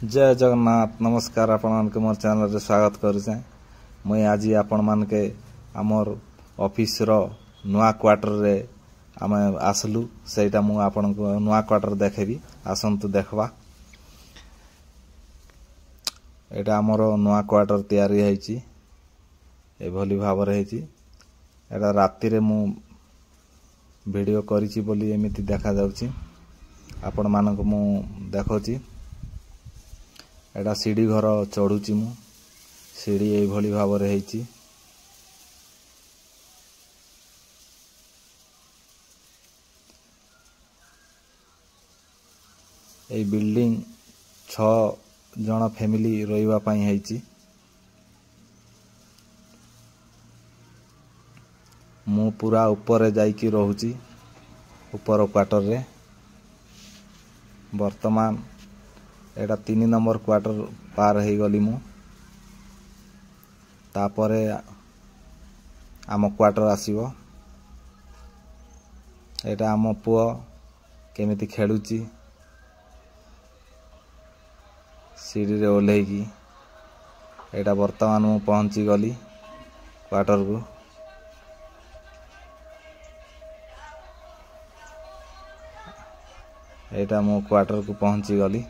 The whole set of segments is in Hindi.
जय जगन्नाथ नमस्कार आपण मानके मोर चैनल रे स्वागत करूछे। मुई आज आपण मानके आमर ऑफिस रो नुआ क्वार्टर रे आमे आसलु सेटा मु आपण को नुआ क्वार्टर देखेबी आसंतु देखबा। एटा आमर नुआ क्वार्टर तयारी हेची ए भली भाव रे हेची। एटा राति रे मु वीडियो करिछि बोली एमिति देखा जाउछि आपण मानक मु देखौछि। एटा सीढ़ी घर चढ़ुची मु सीढ़ी ए भली भाव रे हेची। ए बिल्डिंग 6 जण फैमिली रहिबा पई हेची। मु पूरा ऊपर जाई की रहूची ऊपर क्वार्टर रे। वर्तमान एटा 3 नंबर क्वार्टर पार हे गली मु। तापरे आम क्वार्टर आसीबो। एटा आम पुओ केमिति खेलुची सीढ़ी रे ओल्हे की। एटा वर्तमान मु पहुंची गली क्वार्टर को। एटा मु क्वार्टर को पहुंची गली।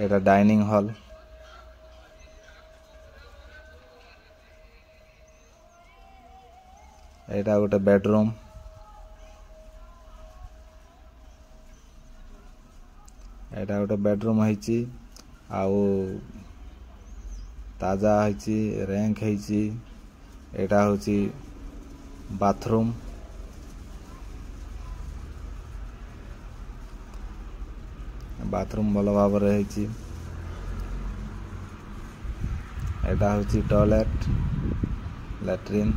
एटा डाइनिंग हॉल। एटा गोटे बेडरूम। एटा गोटे बेडरूम हेची आउ ताजा हेची रैंक हेची। एटा होची बाथरूम। बाथरूम भल भाव रे हेची। एटा होची टॉयलेट लैट्रिन।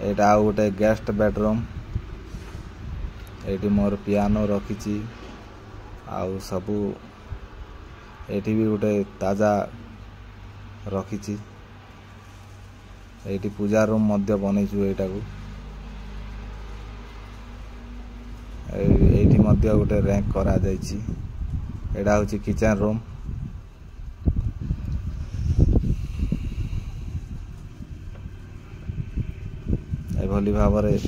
एटा गोटे गेस्ट बेडरूम। एटी मोर पियानो रखिची आउ सबू एटी भी गोटे ताजा रखिची। एटी पूजा रूम मध्य बनेछु। एटा को एठी मध्य गोटे रैंक करा जायछि। एडा होछि किचन रूम। ए भली भाव रे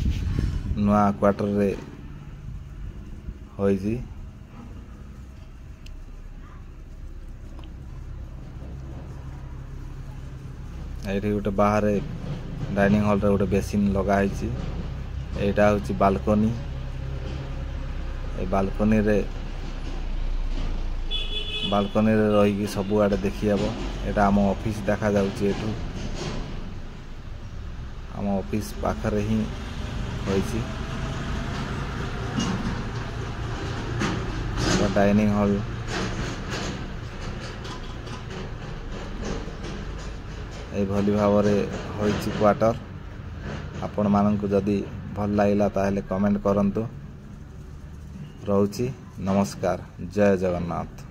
नुआ क्वार्टर रे होइछि। एठी गोटे बाहर डाइनिंग हॉल रे गोटे बेसिन लगा हेछि। एटा होछि बालकनी। ए बालकनी रे रही की सबु आडे देखि हबो। एटा हम ऑफिस देखा जाउची। एठू हम ऑफिस पाखरे ही होइची। डाइनिंग हॉल ए भली भाव रे होइची क्वार्टर। आपण माननकु जदी भल लागिला ताहेले कमेंट करंतु। रहूची नमस्कार। जय जगन्नाथ।